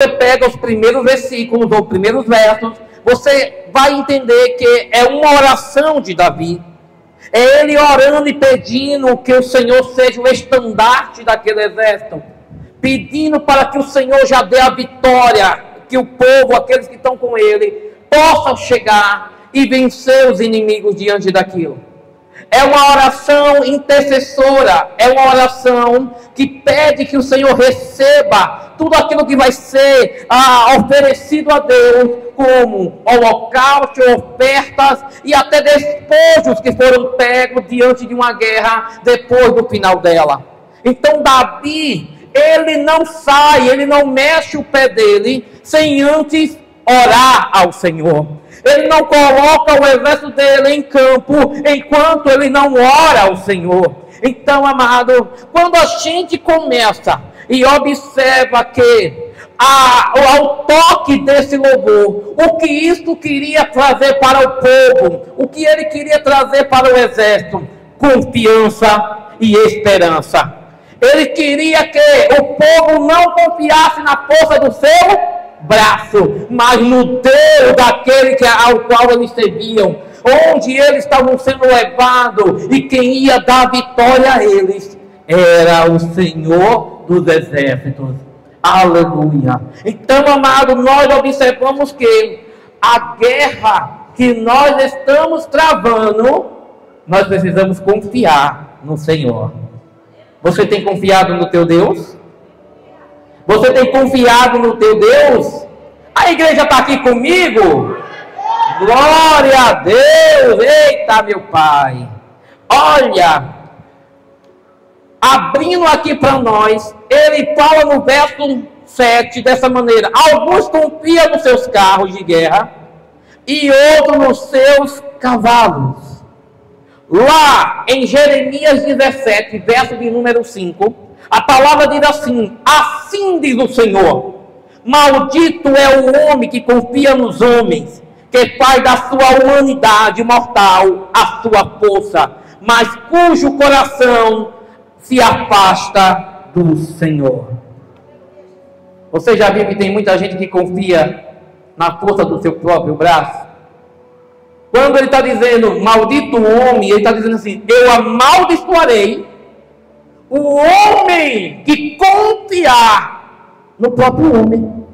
você pega os primeiros versículos ou primeiros versos, você vai entender que é uma oração de Davi. É ele orando e pedindo que o Senhor seja o estandarte daquele exército, pedindo para que o Senhor já dê a vitória, que o povo, aqueles que estão com ele, possam chegar e vencer os inimigos diante daquilo. É uma oração intercessora, é uma oração que pede que o Senhor receba tudo aquilo que vai ser oferecido a Deus, como holocausto, ofertas e até despojos que foram pegos diante de uma guerra depois do final dela. Então Davi, ele não sai, ele não mexe o pé dele sem antes orar ao Senhor. Ele não coloca o exército dele em campo enquanto ele não ora ao Senhor. Então, amado, quando a gente começa e observa que ao toque desse louvor, o que isto queria trazer para o povo, o que ele queria trazer para o exército, confiança e esperança. Ele queria que o povo não confiasse na força do seu braço, mas no Deus daquele ao qual eles serviam, onde eles estavam sendo levados, e quem ia dar vitória a eles era o Senhor dos exércitos. Aleluia. Então, amado, nós observamos que a guerra que nós estamos travando, nós precisamos confiar no Senhor. Você tem confiado no teu Deus? Você tem confiado no teu Deus? A igreja está aqui comigo? Glória a Deus! Eita, meu Pai! Olha, abrindo aqui para nós, ele fala no verso 7 dessa maneira: alguns confiam nos seus carros de guerra e outros nos seus cavalos. Lá em Jeremias 17, verso de número 5, a palavra diz assim: assim diz o Senhor, maldito é o homem que confia nos homens, que faz da sua humanidade mortal a sua força, mas cujo coração se afasta do Senhor. Você já viu que tem muita gente que confia na força do seu próprio braço? Quando ele está dizendo maldito homem, ele está dizendo assim: eu amaldiçoarei o homem que confiar no próprio homem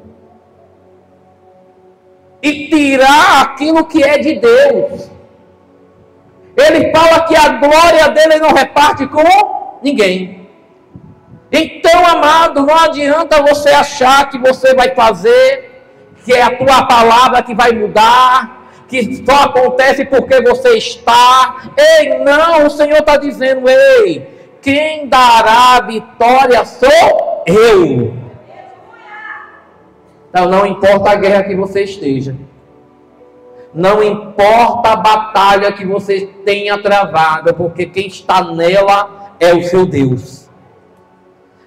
e tirar aquilo que é de Deus. Ele fala que a glória dele não reparte com ninguém. Então, amado, não adianta você achar que você vai fazer, que é a tua palavra que vai mudar, que só acontece porque você está. Ei, não, o Senhor está dizendo: ei, quem dará a vitória sou eu. Então, não importa a guerra que você esteja, não importa a batalha que você tenha travado, porque quem está nela é o seu Deus.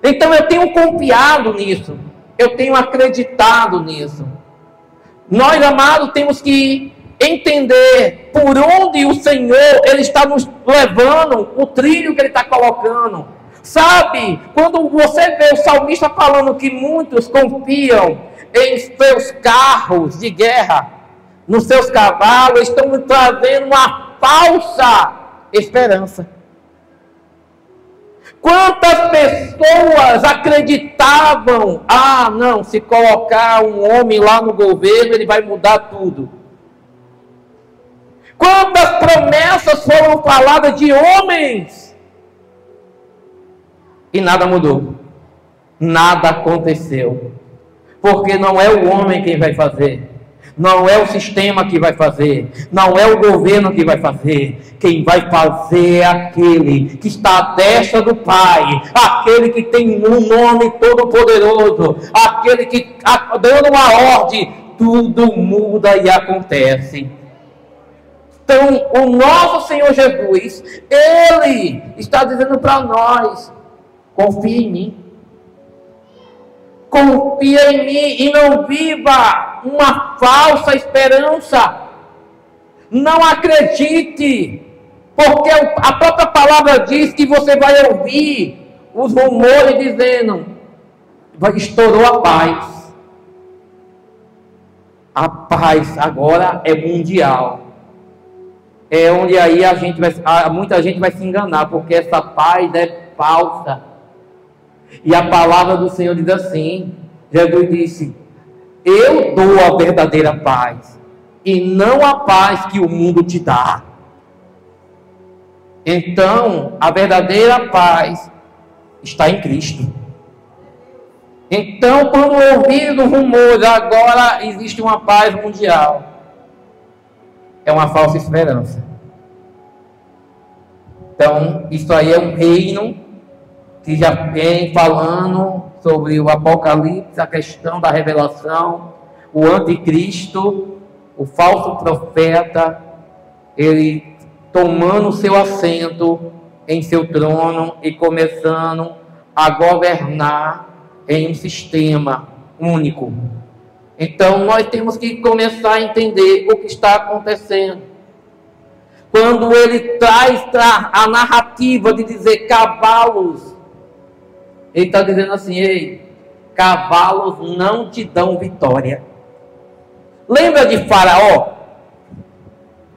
Então eu tenho confiado nisso, eu tenho acreditado nisso. Nós, amados, temos que entender por onde o Senhor ele está nos levando, o trilho que ele está colocando. Sabe, quando você vê o salmista falando que muitos confiam em seus carros de guerra, nos seus cavalos, estão trazendo uma falsa esperança. Quantas pessoas acreditavam: ah, não, se colocar um homem lá no governo, ele vai mudar tudo. Quantas promessas foram faladas de homens e nada mudou, nada aconteceu, porque não é o homem quem vai fazer, não é o sistema que vai fazer, não é o governo que vai fazer. Quem vai fazer é aquele que está à destra do Pai, aquele que tem um nome todo poderoso, aquele que, dando uma ordem, tudo muda e acontece. Então, o nosso Senhor Jesus, Ele está dizendo para nós: confia em mim. Confia em mim e não viva uma falsa esperança. Não acredite, porque a própria palavra diz que você vai ouvir os rumores dizendo: estourou a paz. a paz agora é mundial. É onde aí muita gente vai se enganar, porque essa paz é falsa. E a palavra do Senhor diz assim, Jesus disse, eu dou a verdadeira paz, e não a paz que o mundo te dá. Então, a verdadeira paz está em Cristo. Então, quando ouvido rumores, agora existe uma paz mundial, é uma falsa esperança. Então, isso aí é um reino que já vem falando sobre o Apocalipse, a questão da revelação, o anticristo, o falso profeta, ele tomando seu assento em seu trono e começando a governar em um sistema único. Então nós temos que começar a entender o que está acontecendo. Quando ele traz a narrativa de dizer cavalos, ele está dizendo assim, ei, cavalos não te dão vitória. Lembra de Faraó?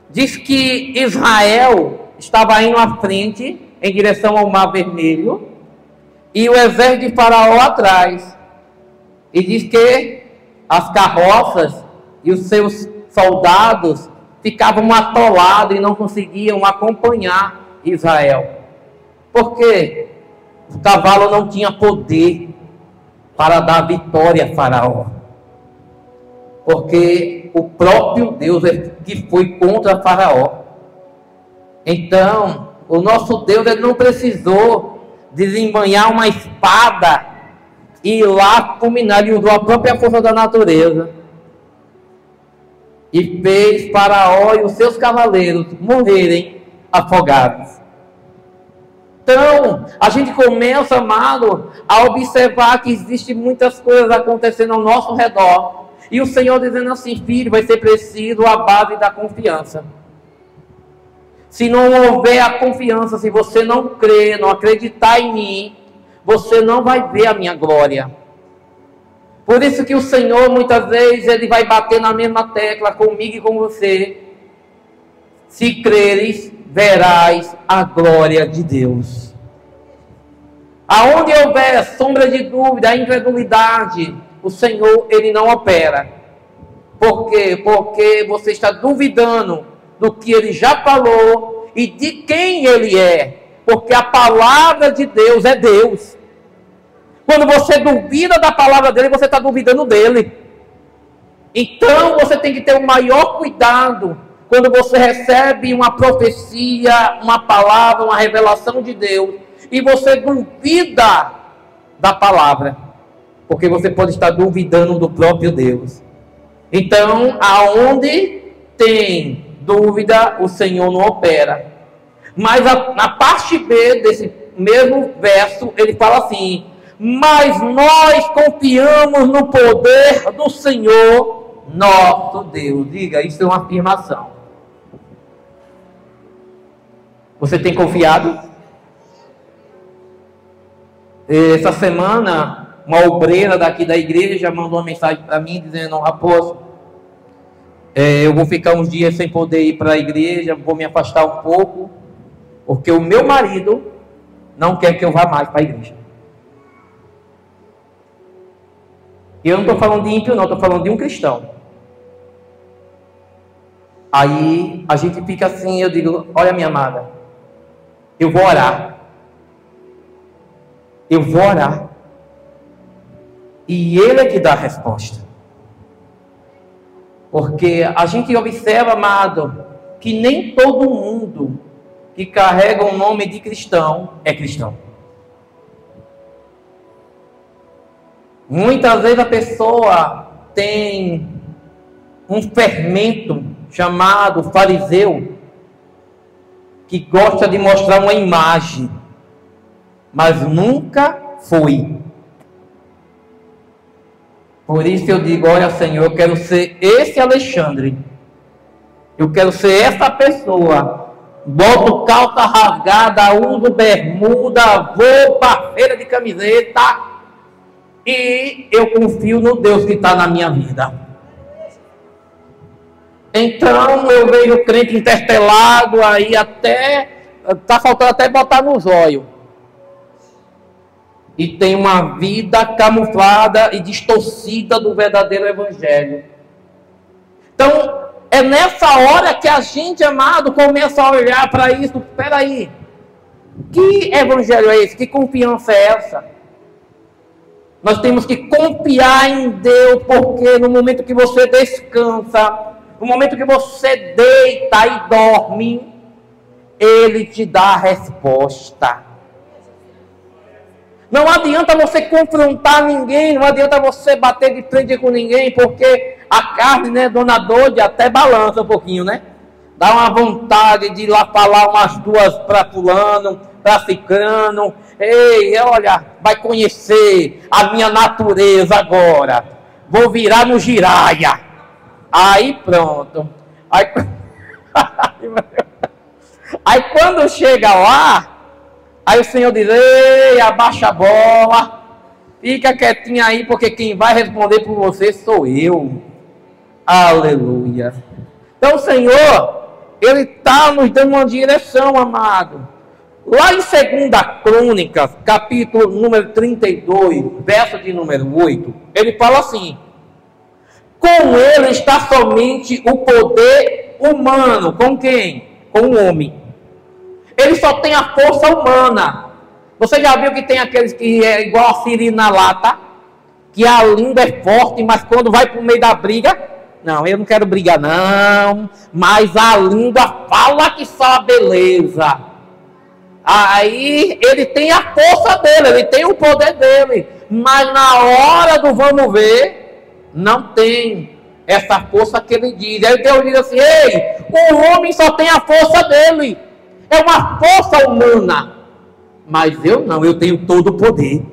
Diz que Israel estava indo à frente em direção ao Mar Vermelho e o exército de Faraó atrás. E diz que as carroças e os seus soldados ficavam atolados e não conseguiam acompanhar Israel. Por quê? O cavalo não tinha poder para dar vitória a Faraó. Porque o próprio Deus é que foi contra Faraó. Então, o nosso Deus ele não precisou desembanhar uma espada e ir lá fulminar. Ele usou a própria força da natureza e fez Faraó e os seus cavaleiros morrerem afogados. Então, a gente começa, amado, a observar que existem muitas coisas acontecendo ao nosso redor. E o Senhor dizendo assim, filho, vai ser preciso a base da confiança. Se não houver a confiança, se você não crer, não acreditar em mim, você não vai ver a minha glória. Por isso que o Senhor, muitas vezes, ele vai bater na mesma tecla comigo e com você. Se creres, verás a glória de Deus. Aonde houver sombra de dúvida, incredulidade, o Senhor, ele não opera. Por quê? Porque você está duvidando do que ele já falou e de quem ele é. Porque a palavra de Deus é Deus. Quando você duvida da palavra dele, você está duvidando dele. Então você tem que ter o maior cuidado quando você recebe uma profecia, uma palavra, uma revelação de Deus, e você duvida da palavra, porque você pode estar duvidando do próprio Deus. Então, aonde tem dúvida, o Senhor não opera. Mas na parte B desse mesmo verso, ele fala assim, mas nós confiamos no poder do Senhor, nosso Deus. Diga, isso é uma afirmação. Você tem confiado? Essa semana, uma obreira daqui da igreja mandou uma mensagem para mim dizendo, apóstolo, eu vou ficar uns dias sem poder ir para a igreja, vou me afastar um pouco, porque o meu marido não quer que eu vá mais para a igreja. E eu não estou falando de ímpio não, estou falando de um cristão. Aí a gente fica assim, eu digo, olha minha amada, eu vou orar. Eu vou orar. E ele é que dá a resposta. Porque a gente observa, amado, que nem todo mundo que carrega o nome de cristão é cristão. Muitas vezes a pessoa tem um fermento chamado fariseu, que gosta de mostrar uma imagem, mas nunca foi. Por isso eu digo, olha Senhor, eu quero ser esse Alexandre. Eu quero ser essa pessoa. Boto calça rasgada, uso bermuda, vou para feira de camiseta e eu confio no Deus que está na minha vida. Então eu vejo o crente interpelado aí até, está faltando até botar nos olhos. E tem uma vida camuflada e distorcida do verdadeiro evangelho. Então, é nessa hora que a gente, amado, começa a olhar para isso. Espera aí, que evangelho é esse? Que confiança é essa? Nós temos que confiar em Deus, porque no momento que você descansa, no momento que você deita e dorme, Ele te dá a resposta. Não adianta você confrontar ninguém, não adianta você bater de frente com ninguém, porque a carne, né, dona doida, até balança um pouquinho, né? Dá uma vontade de ir lá falar umas duas para fulano, para ciclano. Ei, olha, vai conhecer a minha natureza agora. Vou virar no giraia. Aí pronto. Aí quando chega lá, aí o Senhor diz: ei, abaixa a bola, fica quietinho aí, porque quem vai responder por você sou eu. Aleluia. Então o Senhor, Ele está nos dando uma direção, amado. Lá em 2 Crônicas, capítulo número 32, verso de número 8, Ele fala assim: com Ele está somente o poder humano. Com quem? Com o homem. Ele só tem a força humana. Você já viu que tem aqueles que é igual a siri na lata, que a língua é forte, mas quando vai para o meio da briga, não, eu não quero brigar não, mas a língua fala que só a beleza. Aí ele tem a força dele, ele tem o poder dele, mas na hora do vamos ver, não tem essa força que ele diz. Aí Deus diz assim: ei, o homem só tem a força dele. É uma força humana. Mas eu não, eu tenho todo o poder.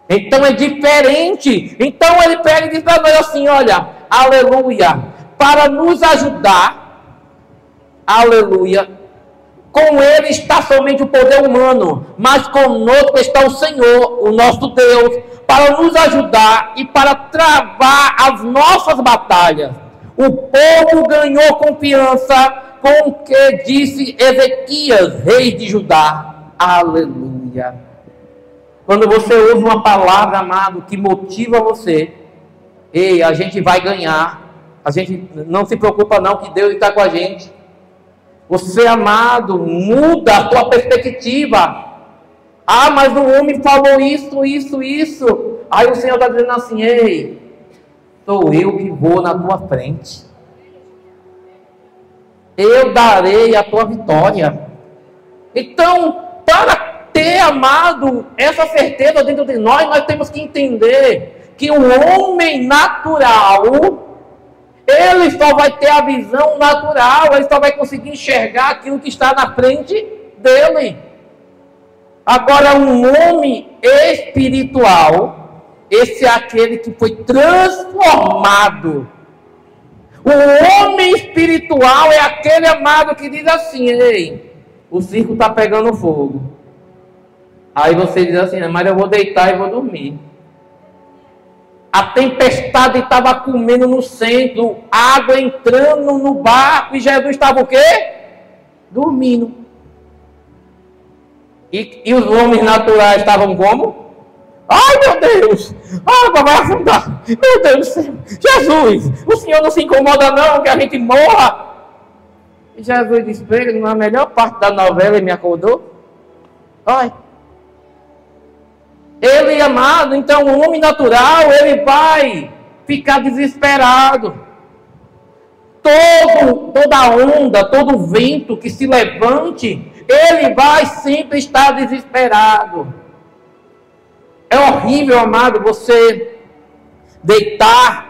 Então é diferente. Então ele pega e diz para nós assim: olha, aleluia, para nos ajudar, aleluia, com ele está somente o poder humano, mas conosco está o Senhor, o nosso Deus, para nos ajudar e para travar as nossas batalhas. O povo ganhou confiança com o que disse Ezequias, rei de Judá. Aleluia. Quando você usa uma palavra, amado, que motiva você, ei, a gente vai ganhar. A gente não se preocupa não, que Deus está com a gente. Você, amado, muda a tua perspectiva. Ah, mas o homem falou isso. Aí o Senhor está dizendo assim: ei, sou eu que vou na tua frente. Eu darei a tua vitória. Então, para ter, amado, essa certeza dentro de nós temos que entender que o homem natural, ele só vai ter a visão natural, ele só vai conseguir enxergar aquilo que está na frente dele. Agora, um homem espiritual, esse é aquele que foi transformado. O homem espiritual é aquele, amado, que diz assim: ei, o circo está pegando fogo. Aí você diz assim: mas eu vou deitar e vou dormir. A tempestade estava comendo no centro, água entrando no barco, e Jesus estava o quê? Dormindo. E os homens naturais estavam como? Ai, meu Deus, a água vai afundar. Meu Deus do céu, Jesus, o Senhor não se incomoda não que a gente morra. E Jesus disse para ele, na melhor parte da novela, ele me acordou. Olha. Ele, amado, então o homem natural, ele vai ficar desesperado. Toda onda, todo vento que se levante, ele vai sempre estar desesperado. É horrível, amado, você deitar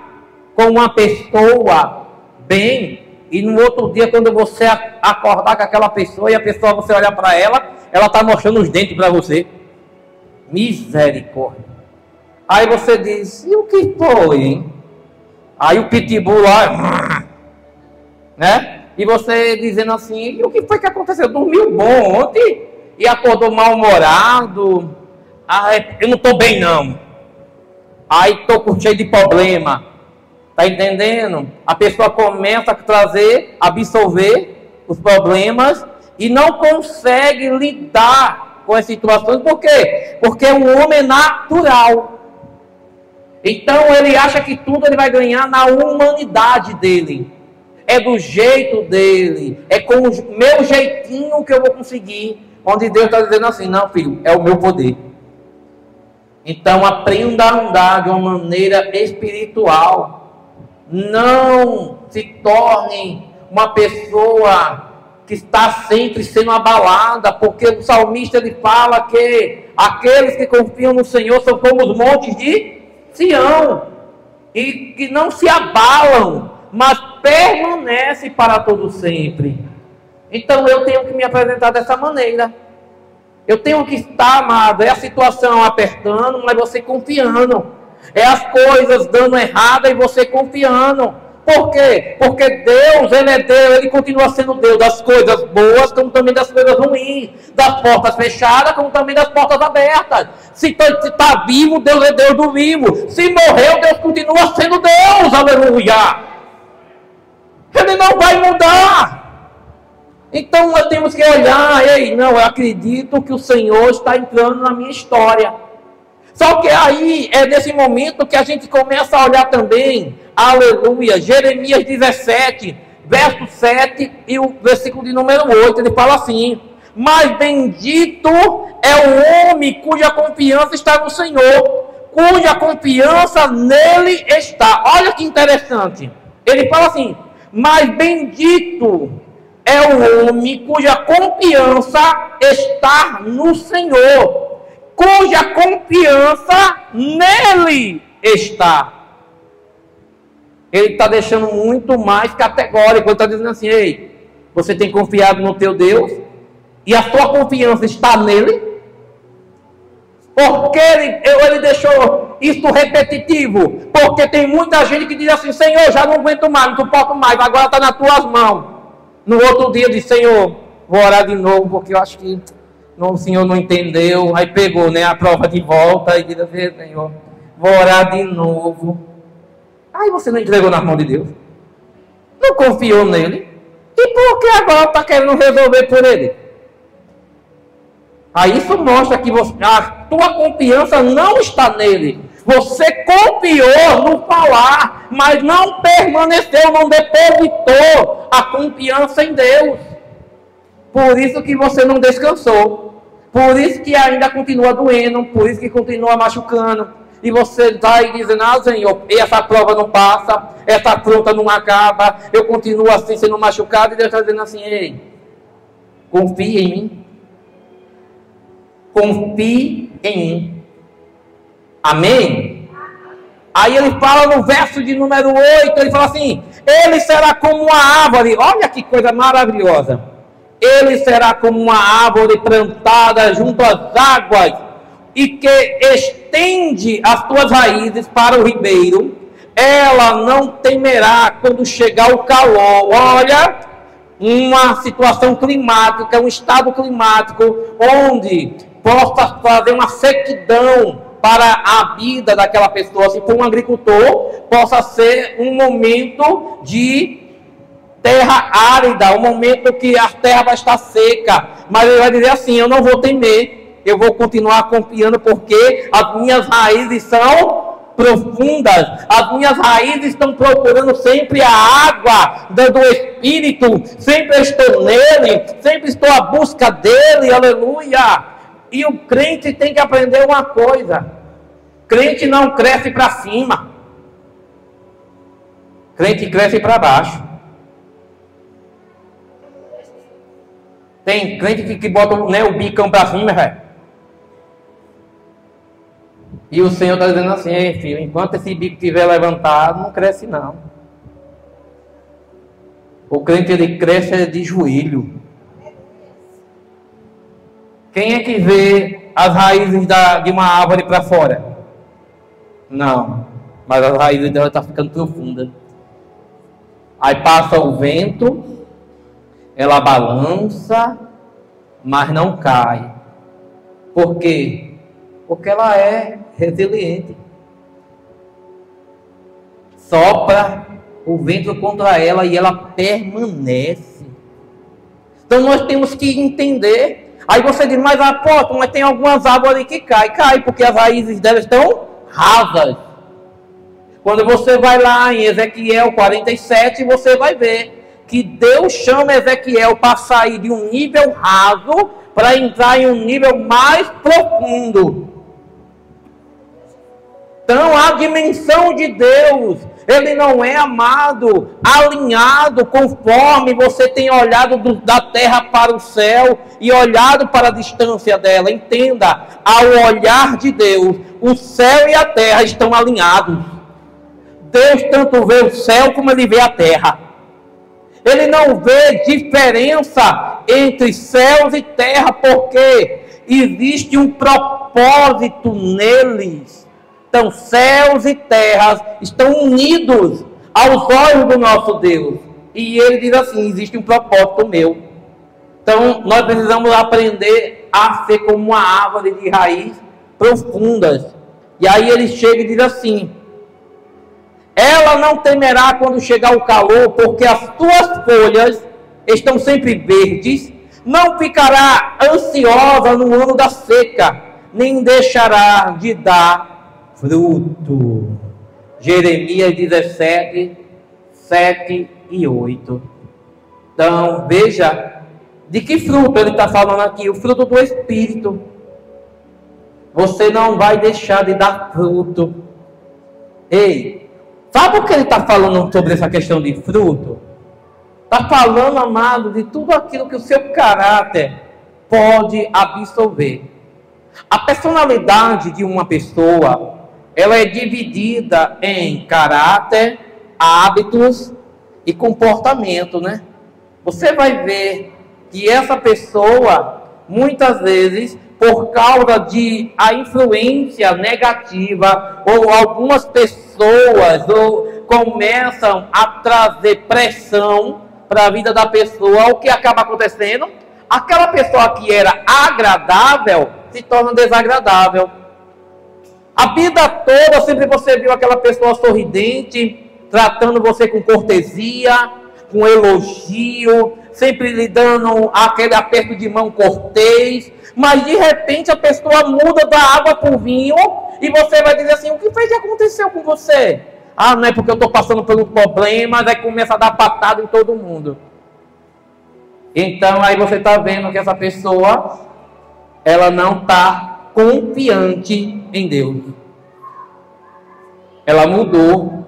com uma pessoa bem, e no outro dia, quando você acordar com aquela pessoa, e a pessoa, você olhar para ela, ela está mostrando os dentes para você. Misericórdia. Aí você diz: e o que foi, hein? Aí o pitbull lá, né? E você dizendo assim: e o que foi que aconteceu? Dormiu bom ontem e acordou mal-humorado. Ah, eu não estou bem não. Aí estou cheio de problema. Está entendendo? A pessoa começa a trazer, absorver os problemas e não consegue lidar com as situações. Por quê? Porque o homem é natural. Então ele acha que tudo ele vai ganhar na humanidade dele. É do jeito dele. É com o meu jeitinho que eu vou conseguir. Onde Deus está dizendo assim, não filho, é o meu poder. Então aprenda a andar de uma maneira espiritual. Não se torne uma pessoa que está sempre sendo abalada, porque o salmista ele fala que aqueles que confiam no Senhor são como os montes de Sião, e que não se abalam, mas permanecem para todo sempre. Então eu tenho que me apresentar dessa maneira. Eu tenho que estar, amado, é a situação apertando, mas você confiando. É as coisas dando errado e você confiando. Por quê? Porque Deus, Ele é Deus, Ele continua sendo Deus das coisas boas, como também das coisas ruins, das portas fechadas, como também das portas abertas. Se está vivo, Deus é Deus do vivo. Se morreu, Deus continua sendo Deus, aleluia. Ele não vai mudar. Então nós temos que olhar, ei, não, eu acredito que o Senhor está entrando na minha história. Só que aí é nesse momento que a gente começa a olhar também, aleluia, Jeremias 17, verso 7 e o versículo de número 8, ele fala assim: mas bendito é o homem cuja confiança está no Senhor, cuja confiança nele está. Olha que interessante, ele fala assim, mas bendito é o homem cuja confiança está no Senhor, cuja confiança nele está. Ele está deixando muito mais categórico. Ele está dizendo assim, ei, você tem confiado no teu Deus e a sua confiança está nele? Porque ele deixou isso repetitivo? Porque tem muita gente que diz assim, Senhor, já não aguento mais, não suporto mais, agora está nas tuas mãos. No outro dia diz, Senhor, vou orar de novo, porque eu acho que o Senhor não entendeu. Aí pegou, né, a prova de volta e diz assim, Senhor, vou orar de novo. Aí você não entregou nas mãos de Deus, não confiou nele, e por que agora está querendo resolver por ele? Aí isso mostra que a tua confiança não está nele. Você confiou no falar, mas não permaneceu, não depositou a confiança em Deus. Por isso que você não descansou. Por isso que ainda continua doendo, por isso que continua machucando. E você está aí dizendo, ah, Senhor, essa prova não passa, essa fruta não acaba, eu continuo assim sendo machucado, e Deus está dizendo assim, ei, confie em mim. Confie em mim. Amém? Aí ele fala no verso de número 8, ele fala assim, ele será como uma árvore, olha que coisa maravilhosa. Ele será como uma árvore plantada junto às águas, e que estende as suas raízes para o ribeiro. Ela não temerá quando chegar o calor. Olha, uma situação climática, um estado climático, onde possa fazer uma sequidão para a vida daquela pessoa. Se for um agricultor, possa ser um momento de terra árida, um momento que a terra vai estar seca. Mas ele vai dizer assim, eu não vou temer, eu vou continuar confiando, porque as minhas raízes são profundas, as minhas raízes estão procurando sempre a água do Espírito, sempre estou nele, sempre estou à busca dele, aleluia. E o crente tem que aprender uma coisa, crente não cresce para cima, crente cresce para baixo. Tem crente que bota, né, o bicão para cima, velho. E o Senhor está dizendo assim, ei, filho, enquanto esse bico estiver levantado, não cresce não. O crente, ele cresce de joelho. Quem é que vê as raízes de uma árvore para fora? Não, mas as raízes dela estão ficando profundas. Aí passa o vento, ela balança, mas não cai. Por quê? Porque ela é resiliente. sopra o vento contra ela e ela permanece. Então nós temos que entender. Aí você diz, mas apóstolo, mas tem algumas árvores ali que cai porque as raízes delas estão rasas. Quando você vai lá em Ezequiel 47, você vai ver que Deus chama Ezequiel para sair de um nível raso para entrar em um nível mais profundo. Então a dimensão de Deus, Ele não é, amado, alinhado conforme você tem olhado da terra para o céu e olhado para a distância dela. Entenda, ao olhar de Deus, o céu e a terra estão alinhados. Deus tanto vê o céu como Ele vê a terra. Ele não vê diferença entre céus e terra, porque existe um propósito neles. Então, céus e terras estão unidos aos olhos do nosso Deus. E Ele diz assim, existe um propósito meu. Então, nós precisamos aprender a ser como uma árvore de raiz profundas. E aí Ele chega e diz assim, ela não temerá quando chegar o calor, porque as suas folhas estão sempre verdes. Não ficará ansiosa no ano da seca, nem deixará de dar fruto. Jeremias 17, 7 e 8. Então, veja, de que fruto ele está falando aqui? O fruto do Espírito. Você não vai deixar de dar fruto. Ei, sabe o que ele está falando sobre essa questão de fruto? Está falando, amado, de tudo aquilo que o seu caráter pode absorver. A personalidade de uma pessoa, ela é dividida em caráter, hábitos e comportamento, né? Você vai ver que essa pessoa, muitas vezes, por causa de a influência negativa, ou algumas pessoas começam a trazer pressão para a vida da pessoa, o que acaba acontecendo? Aquela pessoa que era agradável se torna desagradável. A vida toda sempre você viu aquela pessoa sorridente, tratando você com cortesia, com elogio, sempre lhe dando aquele aperto de mão cortês, mas de repente a pessoa muda da água para o vinho e você vai dizer assim, o que foi que aconteceu com você? Ah, não é porque eu estou passando por um problema, aí começa a dar patada em todo mundo. Então aí você está vendo que essa pessoa, ela não está confiante em Deus. Ela mudou,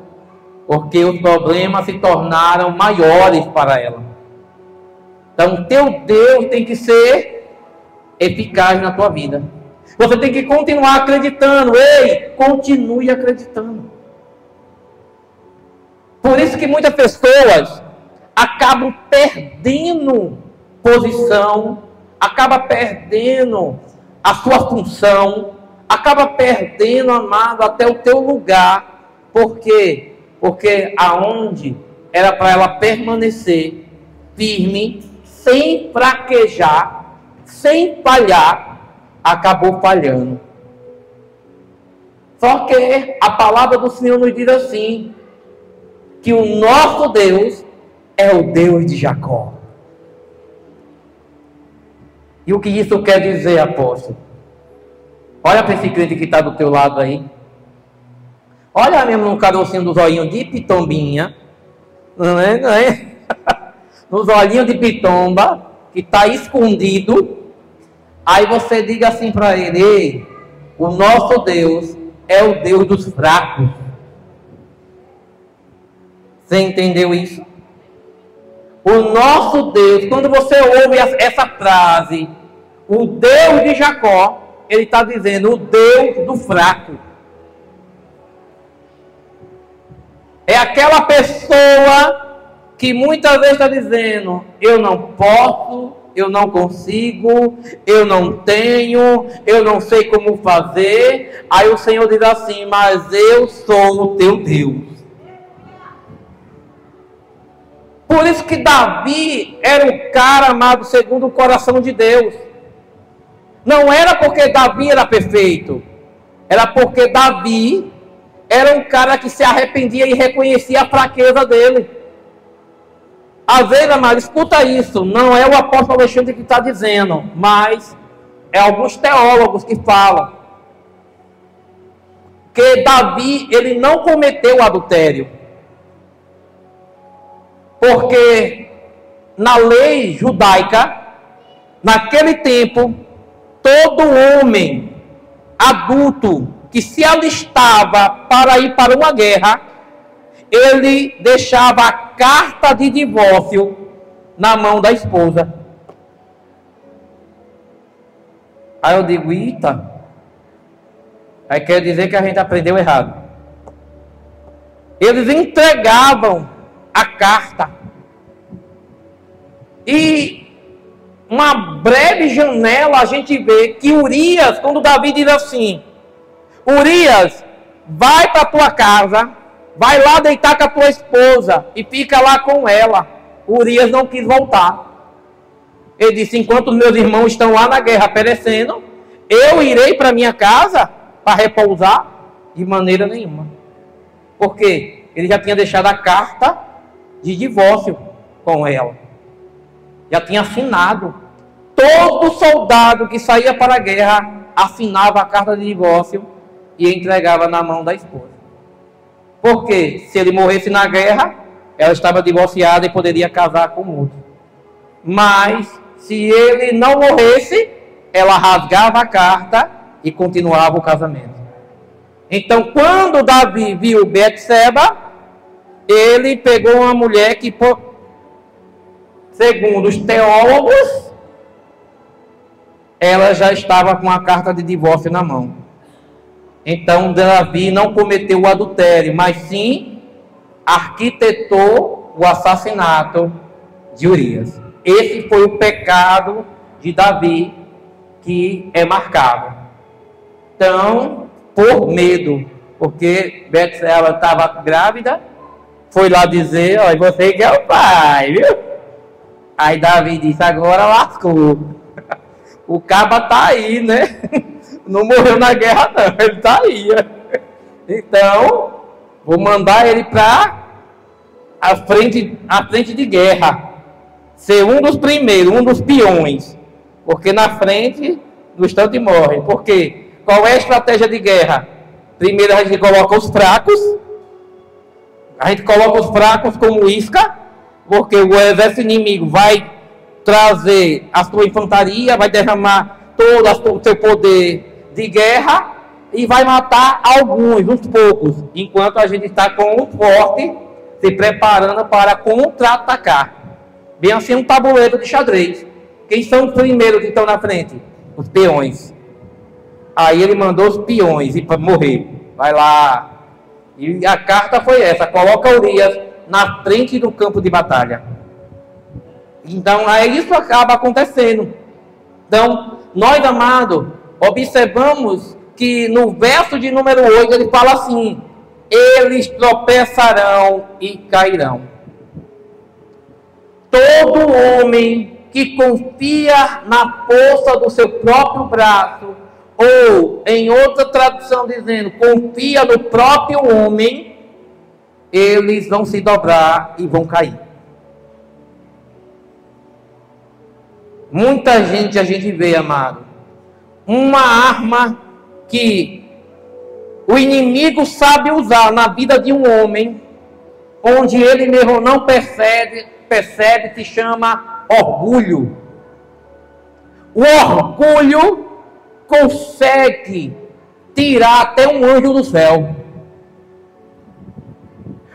porque os problemas se tornaram maiores para ela. Então teu Deus tem que ser eficaz na tua vida. Você tem que continuar acreditando. Ei, continue acreditando. Por isso que muitas pessoas acabam perdendo posição, acabam perdendo a sua função, acaba perdendo, amado, até o teu lugar. Por quê? Porque aonde era para ela permanecer firme, sem fraquejar, sem falhar, acabou falhando. Só que a palavra do Senhor nos diz assim, que o nosso Deus é o Deus de Jacó. E o que isso quer dizer, apóstolo? Olha para esse crente que está do teu lado aí. Olha mesmo no carocinho dos olhinhos de pitombinha. Não é? Nos olhinhos de pitomba, que está escondido. Aí você diga assim para ele, ei, o nosso Deus é o Deus dos fracos. Você entendeu isso? O nosso Deus, quando você ouve essa frase, o Deus de Jacó, ele está dizendo o Deus do fraco. É aquela pessoa que muitas vezes está dizendo, eu não posso, eu não consigo, eu não tenho, eu não sei como fazer. Aí o Senhor diz assim, mas eu sou o teu Deus. Por isso que Davi era o cara, amado, segundo o coração de Deus. Não era porque Davi era perfeito. Era porque Davi era um cara que se arrependia e reconhecia a fraqueza dele. Às vezes, amado, escuta isso, não é o apóstolo Alexandre que está dizendo, mas é alguns teólogos que falam que Davi, ele não cometeu adultério, porque na lei judaica, naquele tempo, todo homem adulto que se alistava para ir para uma guerra, ele deixava a carta de divórcio na mão da esposa. Aí eu digo, eita, aí quer dizer que a gente aprendeu errado. Eles entregavam a carta. E uma breve janela a gente vê que Urias, quando Davi diz assim, Urias, vai para a tua casa, vai lá deitar com a tua esposa e fica lá com ela. Urias não quis voltar. Ele disse, enquanto os meus irmãos estão lá na guerra perecendo, eu irei para minha casa para repousar? De maneira nenhuma. Por quê? Ele já tinha deixado a carta de divórcio com ela. Já tinha assinado. Todo soldado que saía para a guerra assinava a carta de divórcio e entregava na mão da esposa. Porque se ele morresse na guerra, ela estava divorciada e poderia casar com outro. Mas se ele não morresse, ela rasgava a carta e continuava o casamento. Então, quando Davi viu Betseba, ele pegou uma mulher que, segundo os teólogos, ela já estava com a carta de divórcio na mão. Então, Davi não cometeu o adultério, mas sim arquitetou o assassinato de Urias. Esse foi o pecado de Davi que é marcado. Então, por medo, porque Betseba estava grávida, foi lá dizer, olha, você que é o pai, viu? Aí Davi disse, agora lascou. O caba tá aí, né? Não morreu na guerra não, ele tá aí. Então, vou mandar ele para a frente de guerra. Ser um dos primeiros, um dos peões. Porque na frente, no instante morre. Por quê? Qual é a estratégia de guerra? Primeiro a gente coloca os fracos. A gente coloca os fracos como isca. Porque o exército inimigo vai trazer a sua infantaria, vai derramar todo o seu poder de guerra e vai matar alguns, uns poucos, enquanto a gente está com o forte se preparando para contra-atacar. Bem assim um tabuleiro de xadrez. Quem são os primeiros que estão na frente? Os peões. Aí ele mandou os peões ir para morrer. Vai lá. E a carta foi essa: coloca Urias na frente do campo de batalha. Então, aí isso acaba acontecendo. Então, nós, amados, observamos que no verso de número 8 ele fala assim: eles tropeçarão e cairão. Todo homem que confia na força do seu próprio braço, ou em outra tradução dizendo, confia no próprio homem, eles vão se dobrar e vão cair. Muita gente a gente vê, amado, uma arma que o inimigo sabe usar na vida de um homem, onde ele mesmo não percebe, se chama orgulho. O orgulho consegue tirar até um anjo do céu.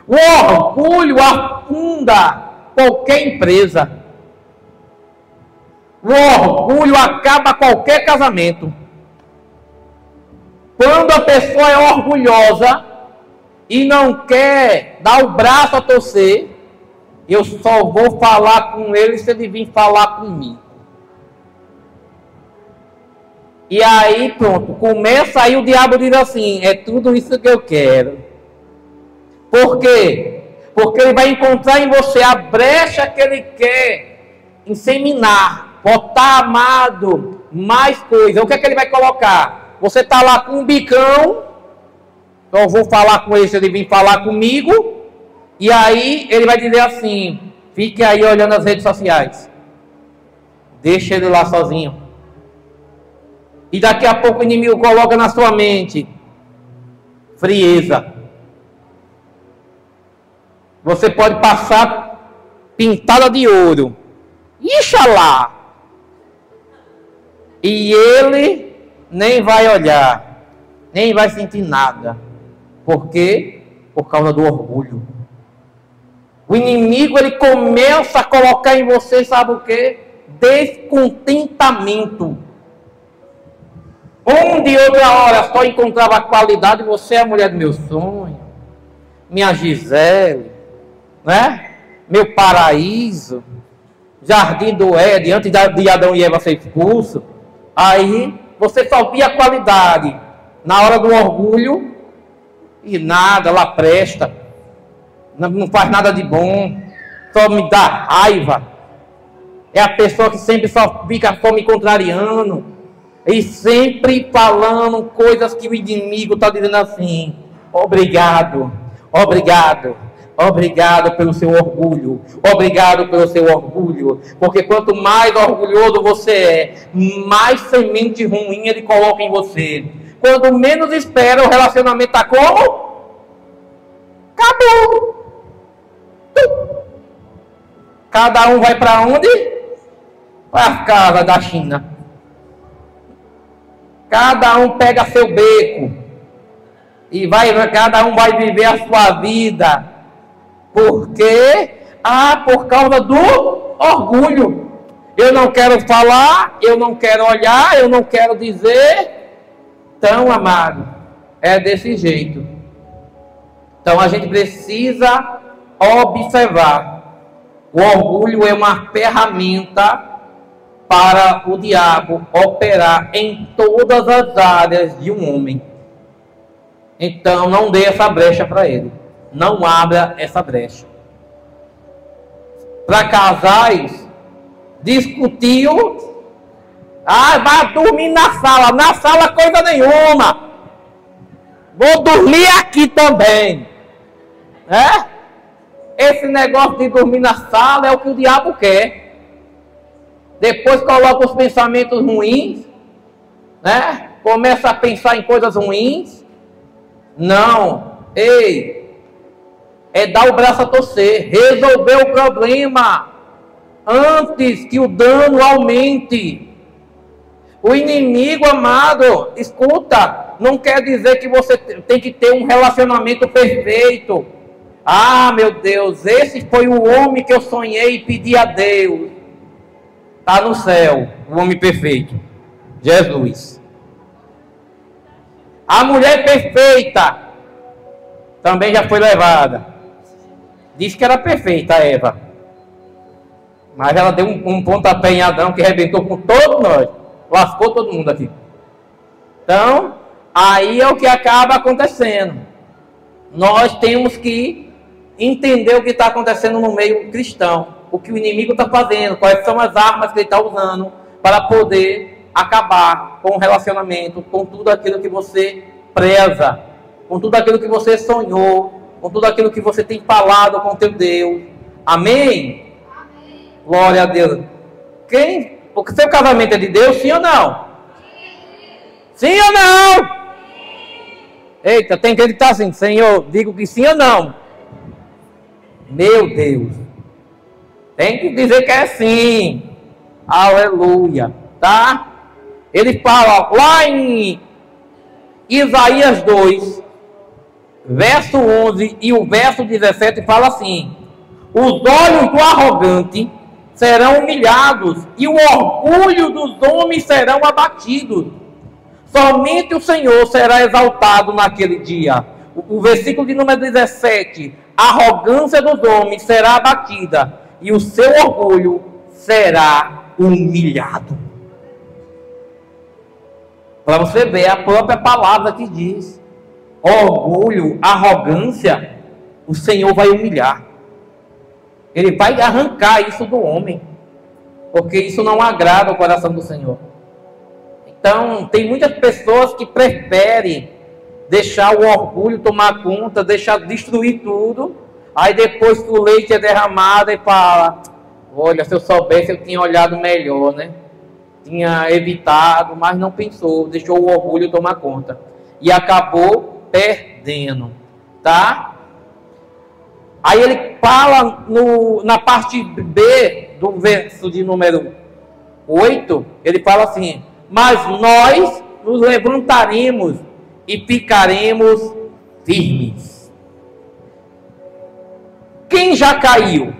O orgulho afunda qualquer empresa. O orgulho acaba qualquer casamento. Quando a pessoa é orgulhosa e não quer dar o braço a torcer, eu só vou falar com ele se ele vir falar comigo. E aí pronto, começa aí o diabo diz assim: é tudo isso que eu quero. Por quê? Porque ele vai encontrar em você a brecha que ele quer inseminar, botar, amado, mais coisa. O que é que ele vai colocar? Você está lá com um bicão, Então eu vou falar com ele se ele vir falar comigo. E aí ele vai dizer assim: fique aí olhando as redes sociais. Deixa ele lá sozinho. E daqui a pouco o inimigo coloca na sua mente frieza. Você pode passar pintada de ouro. Ixalá! E ele nem vai olhar, nem vai sentir nada. Por quê? Por causa do orgulho. O inimigo, ele começa a colocar em você, sabe o quê? Descontentamento. Onde outra hora só encontrava qualidade, você é a mulher do meu sonho, minha Gisele, né? Meu paraíso, jardim do Éden, antes de Adão e Eva ser expulso. Aí você só via a qualidade. Na hora do orgulho, e nada, ela presta, não faz nada de bom, só me dá raiva. É a pessoa que sempre só fica só me contrariando. E sempre falando coisas que o inimigo está dizendo assim: obrigado, obrigado, obrigado pelo seu orgulho, obrigado pelo seu orgulho, porque quanto mais orgulhoso você é, mais semente ruim ele coloca em você. Quando menos espera, o relacionamento está como? Acabou. Cada um vai para onde? Para a casa da China. Cada um pega seu beco e cada um vai viver a sua vida. Por quê? Por causa do orgulho. Eu não quero falar, eu não quero olhar, eu não quero dizer. Então, amado, é desse jeito. Então a gente precisa observar. O orgulho é uma ferramenta para o diabo operar em todas as áreas de um homem. Então não dê essa brecha para ele. Não abra essa brecha. Para casais, discutiu. Vai dormir na sala. Na sala coisa nenhuma. Vou dormir aqui também. Esse negócio de dormir na sala é o que o diabo quer. Depois coloca os pensamentos ruins, né? Começa a pensar em coisas ruins. Não, é dar o braço a torcer, resolver o problema antes que o dano aumente. O inimigo, amado, escuta, não quer dizer que você tem que ter um relacionamento perfeito. Meu Deus, esse foi o homem que eu sonhei e pedi a Deus. Está no céu, o homem perfeito, Jesus. A mulher perfeita também já foi levada. Disse que era perfeita, Eva. Mas ela deu um pontapé em Adão que arrebentou com todos nós. Lascou todo mundo aqui. Então, aí é o que acaba acontecendo. Nós temos que entender o que está acontecendo no meio cristão. O que o inimigo está fazendo, quais são as armas que ele está usando para poder acabar com o relacionamento, com tudo aquilo que você preza, com tudo aquilo que você sonhou, com tudo aquilo que você tem falado com o teu Deus. Amém? Amém. Glória a Deus. O seu casamento é de Deus, sim ou não? Sim ou não? Eita, tem que acreditar assim, Senhor, digo que sim ou não. Meu Deus. Tem que dizer que é sim. Aleluia. Tá? Ele fala lá em Isaías 2, verso 11 e o verso 17, fala assim: os olhos do arrogante serão humilhados e o orgulho dos homens serão abatidos. Somente o Senhor será exaltado naquele dia. O versículo de número 17: a arrogância dos homens será abatida e o seu orgulho será humilhado. Para você ver, a própria palavra que diz: orgulho, arrogância, o Senhor vai humilhar. Ele vai arrancar isso do homem, porque isso não agrada o coração do Senhor. Então, tem muitas pessoas que preferem deixar o orgulho tomar conta, deixar destruir tudo. Aí depois que o leite é derramado, ele fala: olha, se eu soubesse eu tinha olhado melhor, né? Tinha evitado, mas não pensou, deixou o orgulho tomar conta. E acabou perdendo, tá? Aí ele fala na parte B do verso de número 8, ele fala assim: mas nós nos levantaremos e ficaremos firmes. Quem já caiu?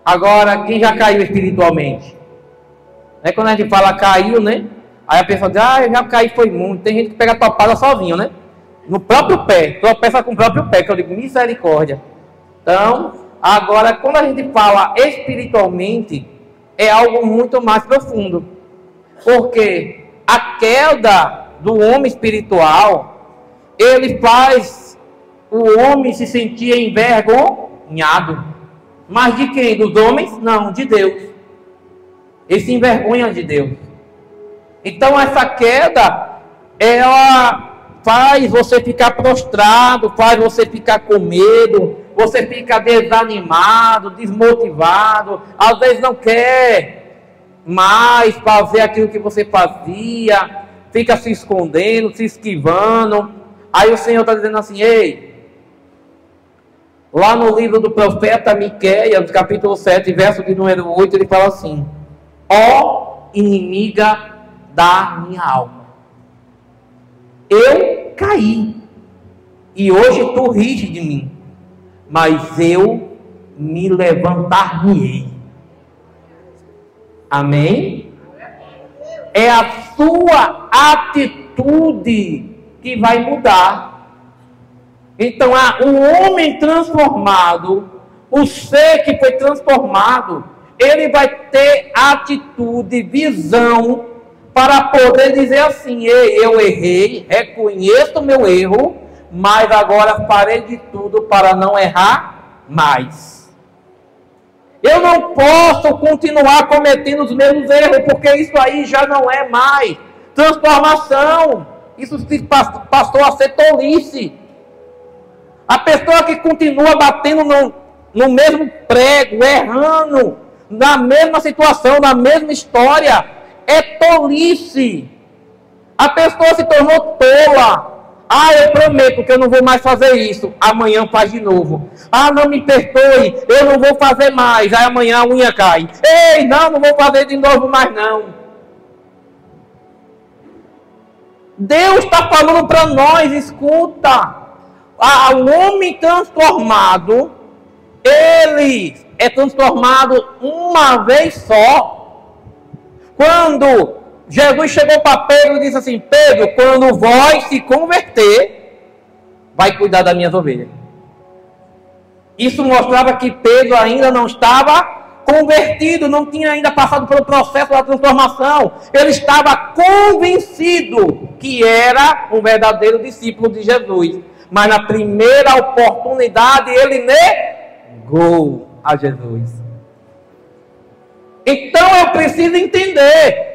Agora, quem já caiu espiritualmente? Quando a gente fala caiu, né? Aí a pessoa diz: eu já caí, foi muito. Tem gente que pega topada sozinho, né? No próprio pé, tropeça com o próprio pé, que eu digo, misericórdia. Então, agora, quando a gente fala espiritualmente, é algo muito mais profundo. Porque a queda do homem espiritual, ele faz o homem se sentir envergonhado. Mas de quem? Dos homens? Não, de Deus. Ele se envergonha de Deus. Então essa queda, ela faz você ficar prostrado, faz você ficar com medo, você fica desanimado, desmotivado, às vezes não quer mais fazer aquilo que você fazia, fica se escondendo, se esquivando. Aí o Senhor está dizendo assim: ei, lá no livro do profeta Miqueias, capítulo 7, verso de número 8, ele fala assim: ó inimiga da minha alma, eu caí, e hoje tu riste de mim, mas eu me levantar-me-ei. Amém? É a sua atitude que vai mudar. Então, o homem transformado, o ser que foi transformado, ele vai ter atitude, visão, para poder dizer assim: ei, eu errei, reconheço o meu erro, mas agora farei de tudo para não errar mais. Eu não posso continuar cometendo os mesmos erros, porque isso aí já não é mais transformação. Isso passou a ser tolice. A pessoa que continua batendo no mesmo prego, errando, na mesma situação, na mesma história, é tolice. A pessoa se tornou tola. Eu prometo que eu não vou mais fazer isso. Amanhã faz de novo. Não me perdoe, eu não vou fazer mais. Aí amanhã a unha cai. Ei, não vou fazer de novo mais não. Deus está falando para nós, escuta. O homem transformado, ele é transformado uma vez só. Quando Jesus chegou para Pedro e disse assim: Pedro, quando vós se converter, vai cuidar das minhas ovelhas. Isso mostrava que Pedro ainda não estava convertido, não tinha ainda passado pelo processo da transformação. Ele estava convencido que era um verdadeiro discípulo de Jesus. Mas na primeira oportunidade ele negou a Jesus. Então eu preciso entender.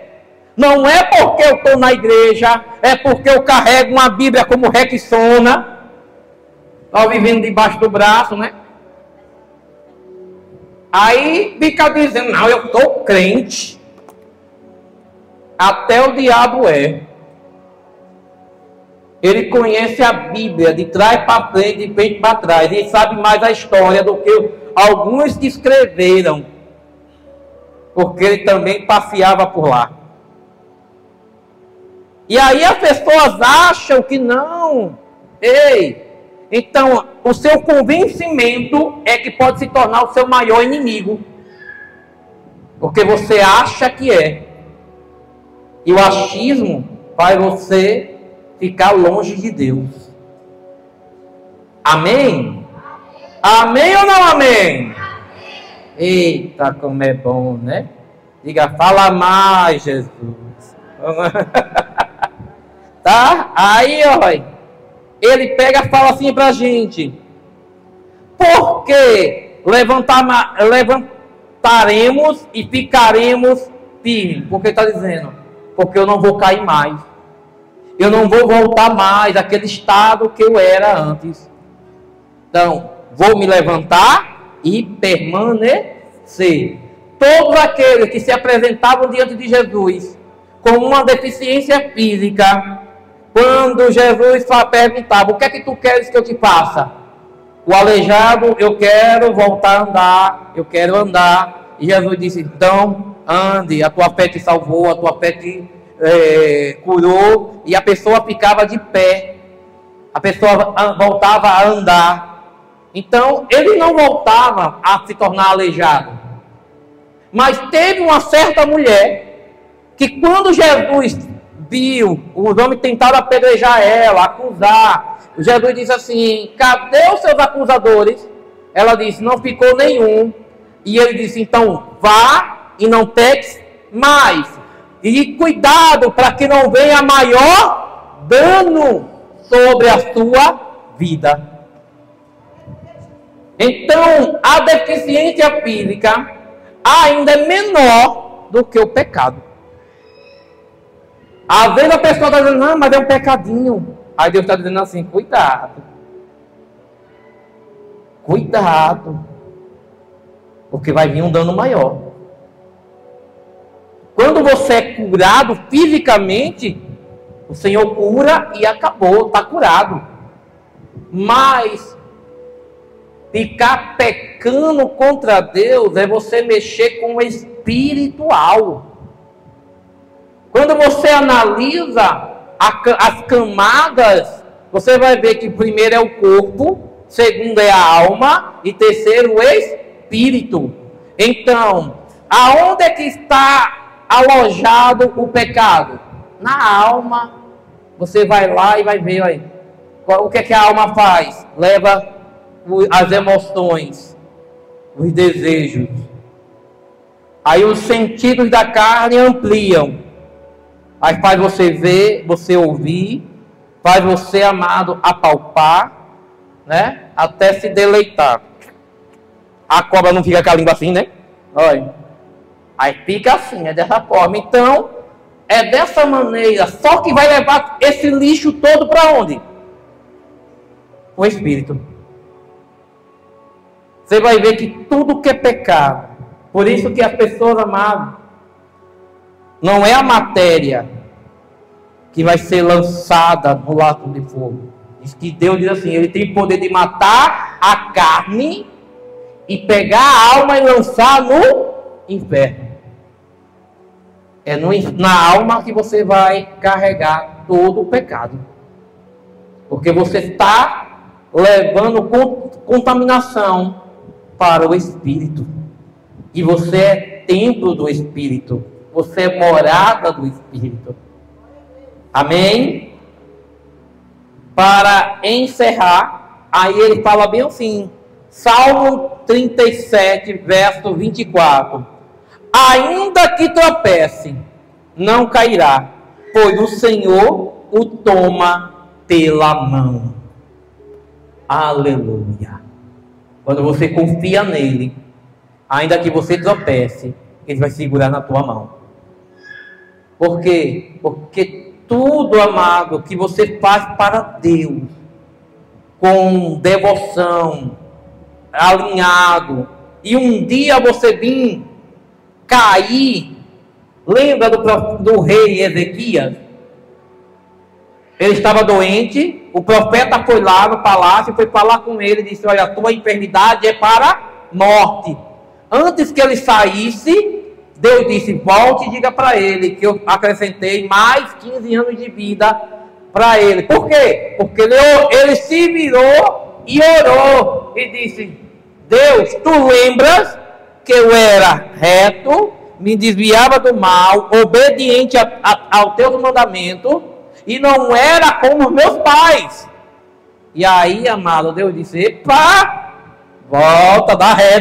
Não é porque eu estou na igreja, é porque eu carrego uma Bíblia como Rexona, estou vivendo debaixo do braço, né? Aí fica dizendo: não, eu sou crente. Até o diabo é. Ele conhece a Bíblia de trás para frente, de frente para trás. Ele sabe mais a história do que alguns que escreveram, porque ele também passeava por lá. E aí as pessoas acham que não. Ei, então o seu convencimento é que pode se tornar o seu maior inimigo, porque você acha que é. E o achismo faz você ficar longe de Deus. Amém? Amém ou não amém? Eita, como é bom, né? Diga: fala mais, Jesus. Tá? Aí, olha, ele pega e fala assim pra gente: por que levantaremos e ficaremos firmes? Porque está dizendo: porque eu não vou cair mais. eu não vou voltar mais àquele estado que eu era antes. Então, vou me levantar e permanecer. Todos aqueles que se apresentavam diante de Jesus com uma deficiência física, quando Jesus perguntava: o que é que tu queres que eu te faça? O aleijado: eu quero voltar a andar, eu quero andar. E Jesus disse: então ande, a tua fé te salvou, a tua fé te curou. E a pessoa ficava de pé, a pessoa voltava a andar. Então ele não voltava a se tornar aleijado. Mas teve uma certa mulher que, quando Jesus viu os homens tentaram apedrejar ela, acusar, Jesus disse assim: cadê os seus acusadores? Ela disse: não ficou nenhum. E ele disse: então vá e não peques mais. E cuidado para que não venha maior dano sobre a sua vida. Então, a deficiência física ainda é menor do que o pecado. Às vezes a pessoa está dizendo: não, mas é um pecadinho. Aí Deus está dizendo assim: cuidado. Cuidado. Porque vai vir um dano maior. Quando você é curado fisicamente, o Senhor cura e acabou, está curado. Mas ficar pecando contra Deus é você mexer com o espiritual. Quando você analisa as camadas, você vai ver que primeiro é o corpo, segundo é a alma e terceiro o espírito. Então, aonde é que está alojado o pecado? Na alma. Você vai lá e vai ver aí. O que é que a alma faz? Leva as emoções, os desejos. Aí os sentidos da carne ampliam. Aí faz você ver, você ouvir, faz você, amado, apalpar, né? Até se deleitar. A cobra não fica com a língua assim, né? Olha. Aí fica assim, é dessa forma. Então, é dessa maneira. Só que vai levar esse lixo todo para onde? O espírito. Você vai ver que tudo que é pecado. Por isso que as pessoas, amadas, não é a matéria que vai ser lançada no lago de fogo. Diz que Deus diz assim: ele tem poder de matar a carne e pegar a alma e lançar no inferno. É na alma que você vai carregar todo o pecado. Porque você está levando contaminação para o espírito. E você é templo do espírito. Você é morada do espírito. Amém? Para encerrar, aí ele fala bem assim, Salmo 37, verso 24: ainda que tropece, não cairá, pois o Senhor o toma pela mão. Aleluia. Quando você confia nele, ainda que você tropece, ele vai segurar na tua mão. Por quê? Porque tudo, amado, que você faz para Deus, com devoção, alinhado, e um dia você vir cair. Lembra do rei Ezequias? Ele estava doente, o profeta foi lá no palácio, foi falar com ele, disse: olha, a tua enfermidade é para morte. Antes que ele saísse, Deus disse: volte e diga para ele que eu acrescentei mais 15 anos de vida para ele. Por quê? Porque ele se virou e orou e disse: Deus, tu lembras que eu era reto, me desviava do mal, obediente ao teu mandamento, e não era como os meus pais. E aí, amado, Deus disse: epa, volta, dá ré,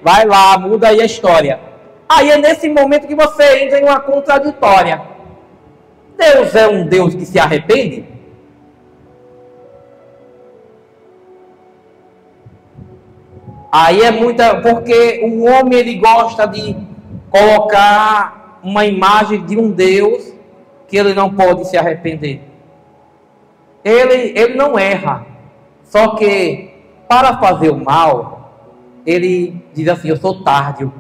vai lá, muda aí a história. Aí é nesse momento que você entra em uma contraditória. Deus é um Deus que se arrepende? Aí é muita... Porque o homem, ele gosta de colocar uma imagem de um Deus que ele não pode se arrepender. Ele não erra. Só que, para fazer o mal, ele diz assim: eu sou tardio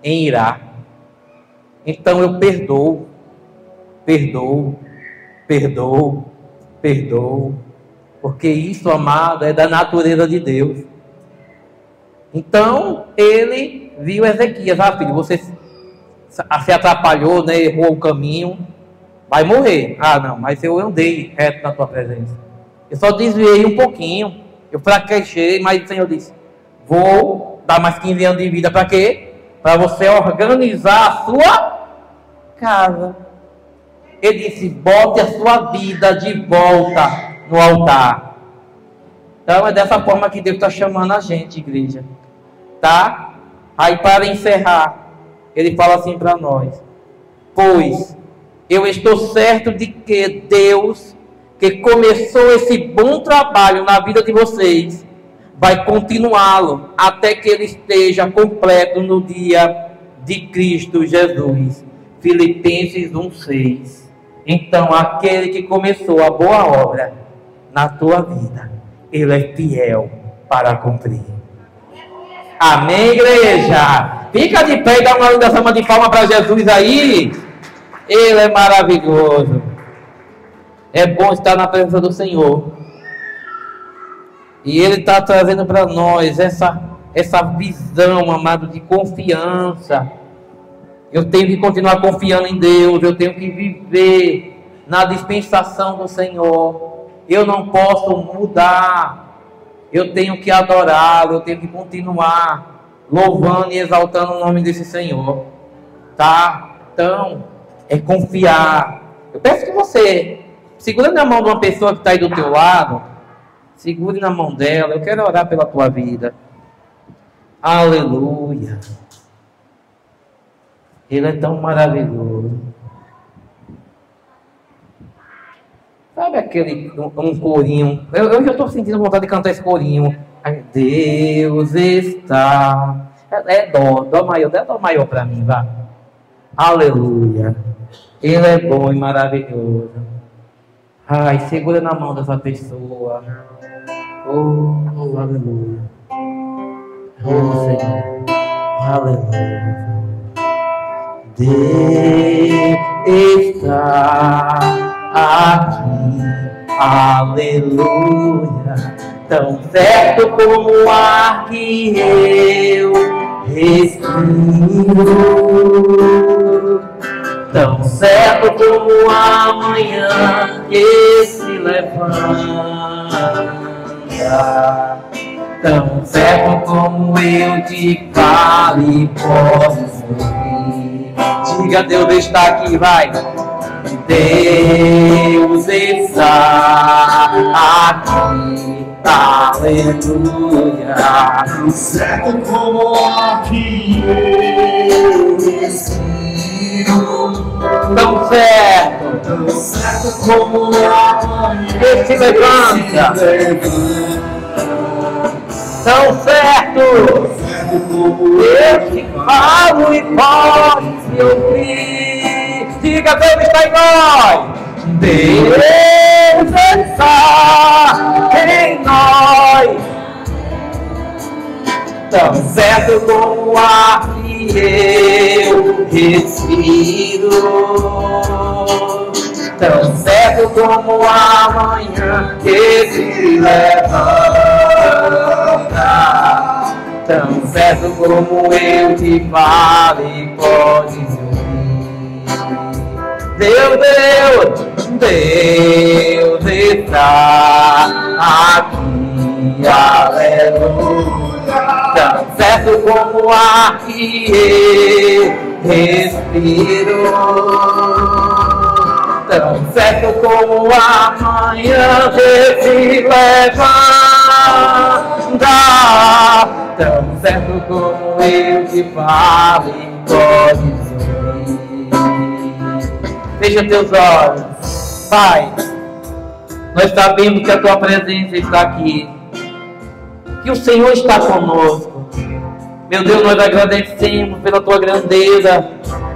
em irar. Então eu perdoo, porque isso, amado, é da natureza de Deus. Então ele viu Ezequias: ah, filho, você se atrapalhou, né, errou o caminho, vai morrer. Ah, não, mas eu andei reto na tua presença. Eu só desviei um pouquinho, eu fraquejei, mas o Senhor disse: vou dar mais 15 anos de vida. Para quê? Para você organizar a sua casa. Ele disse: bote a sua vida de volta no altar. Então é dessa forma que Deus está chamando a gente, igreja. Tá? Aí, para encerrar, ele fala assim para nós: pois eu estou certo de que Deus, que começou esse bom trabalho na vida de vocês, vai continuá-lo até que ele esteja completo no dia de Cristo Jesus. Filipenses 1:6. Então, aquele que começou a boa obra na tua vida, ele é fiel para cumprir. Amém, igreja? Fica de pé e dá uma linda salva de palmas para Jesus aí. Ele é maravilhoso. É bom estar na presença do Senhor. E Ele está trazendo para nós essa visão, amado, de confiança. Eu tenho que continuar confiando em Deus. Eu tenho que viver na dispensação do Senhor. Eu não posso mudar. Eu tenho que adorá-lo. Eu tenho que continuar louvando e exaltando o nome desse Senhor. Tá? Então, é confiar. Eu peço que você segure na mão de uma pessoa que está aí do teu lado. Segure na mão dela. Eu quero orar pela tua vida. Aleluia. Ele é tão maravilhoso. Sabe aquele um corinho? Eu já estou sentindo vontade de cantar esse corinho. Deus está. É dó maior. Dá dó maior para mim, vá. Aleluia. Ele é bom e maravilhoso. Ai, segura na mão dessa pessoa. Oh, aleluia. Oh, Senhor. Aleluia. Deus está aqui. Aleluia. Tão certo como o ar que eu respiro, tão certo como a manhã que se levanta, tão certo como eu de fale posso ouvir. Diga: Deus está aqui, vai. Deus está aqui, aleluia. Tão certo como aqui eu respiro, Tão certo como a manhã que se levanta, tão certo como eu te falo e pode me ouvir. Diga: Deus está em nós. Deus está em nós. Tão certo como o ar que eu respiro, tão certo como a manhã que se levanta, tão certo como eu te falo e pode ouvir. Deus está aqui, aleluia. Tão certo como o ar que eu respiro, tão certo como a manhã que se levanta, tão certo como eu te falo e pode ouvir. Fecha teus olhos. Pai, nós sabemos que a tua presença está aqui, que o Senhor está conosco. Meu Deus, nós agradecemos pela tua grandeza,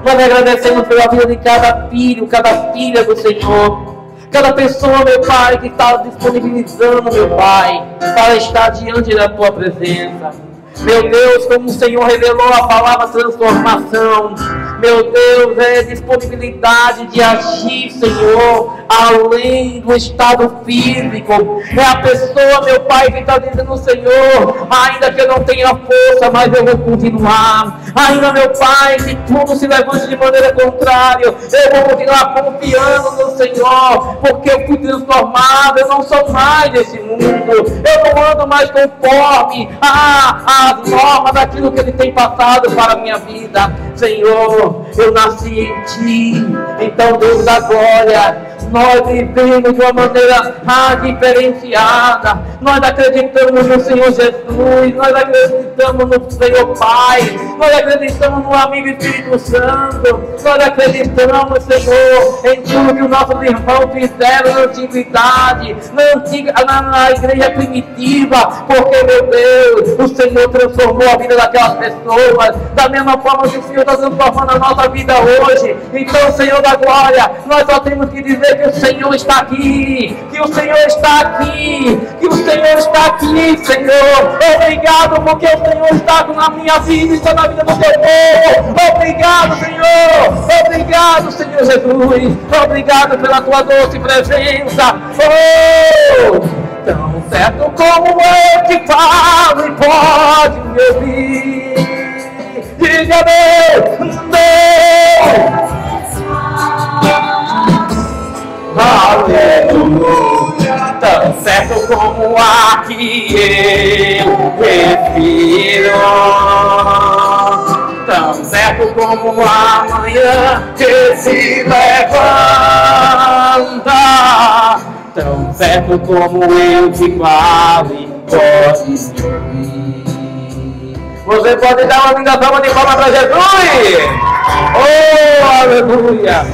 Nós agradecemos pela vida de cada filho, cada filha do Senhor. Cada pessoa, meu Pai, que está disponibilizando, meu Pai, para estar diante da Tua presença. Meu Deus, como o Senhor revelou a palavra transformação, meu Deus, é disponibilidade de agir, Senhor, além do estado físico. É a pessoa, meu Pai, que está dizendo, Senhor, ainda que eu não tenha força, mas eu vou continuar. Ainda, meu Pai, que tudo se levante de maneira contrária, eu vou continuar confiando no Senhor, porque eu fui transformado, eu não sou mais desse mundo, eu não ando mais conforme as normas daquilo que Ele tem passado para a minha vida. Senhor, eu nasci em Ti, então Deus da glória, nós vivemos de uma maneira diferenciada. Nós acreditamos no Senhor Jesus, nós acreditamos no Senhor Pai, nós acreditamos no amigo Espírito Santo, nós acreditamos, Senhor, em tudo que os nossos irmãos fizeram na antiguidade, na igreja primitiva, porque, meu Deus, o Senhor transformou a vida daquelas pessoas, da mesma forma que o Senhor está transformando a nossa vida hoje. Então, Senhor da glória, nós só temos que dizer que o Senhor está aqui, que o Senhor está aqui, que o Senhor está aqui, Senhor. Obrigado porque o Senhor está na minha vida e está na vida do teu povo. Obrigado, Senhor. Obrigado, Senhor Jesus. Obrigado pela tua doce presença. Tão certo como eu que falo e pode me ouvir. Diga-me, Deus. Aleluia, tão certo como o ar que eu respiro, tão certo como a manhã que se levanta, tão certo como eu te falo e pode me ouvir. Você pode dar uma linda salva de palmas para Jesus? Oh, aleluia!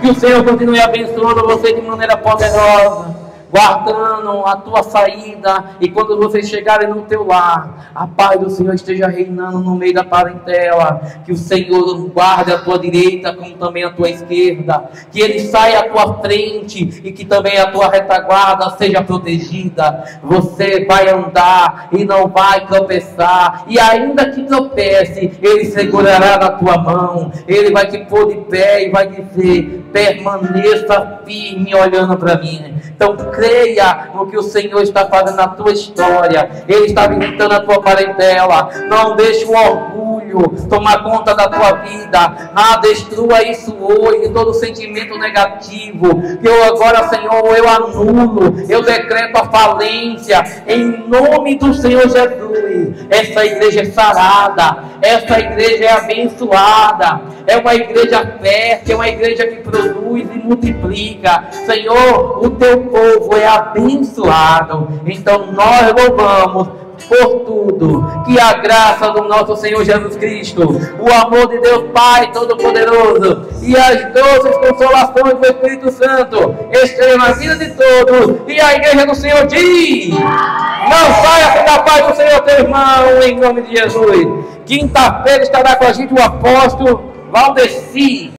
Que o Senhor continue abençoando você de maneira poderosa, guardando a tua saída, e quando vocês chegarem no teu lar, a paz do Senhor esteja reinando no meio da parentela. Que o Senhor guarde a tua direita como também a tua esquerda, que Ele saia à tua frente e que também a tua retaguarda seja protegida. Você vai andar e não vai tropeçar, e ainda que tropece, Ele segurará na tua mão, Ele vai te pôr de pé e vai dizer: permaneça firme olhando para mim. Então creia no que o Senhor está fazendo na tua história. Ele está visitando a tua parentela. Não deixe o orgulho tomar conta da tua vida. Destrua isso hoje, todo sentimento negativo. Que eu agora, Senhor, eu anulo, eu decreto a falência em nome do Senhor Jesus. Essa igreja é sarada, essa igreja é abençoada, é uma igreja fértil, é uma igreja que produz e multiplica. Senhor, o teu povo é abençoado. Então nós louvamos por tudo. Que a graça do nosso Senhor Jesus Cristo, o amor de Deus Pai Todo-Poderoso e as doces consolações do Espírito Santo estejam na vida de todos. E a igreja do Senhor diz: não saia da paz do Senhor, teu irmão, em nome de Jesus. Quinta-feira estará com a gente o apóstolo Valdeci.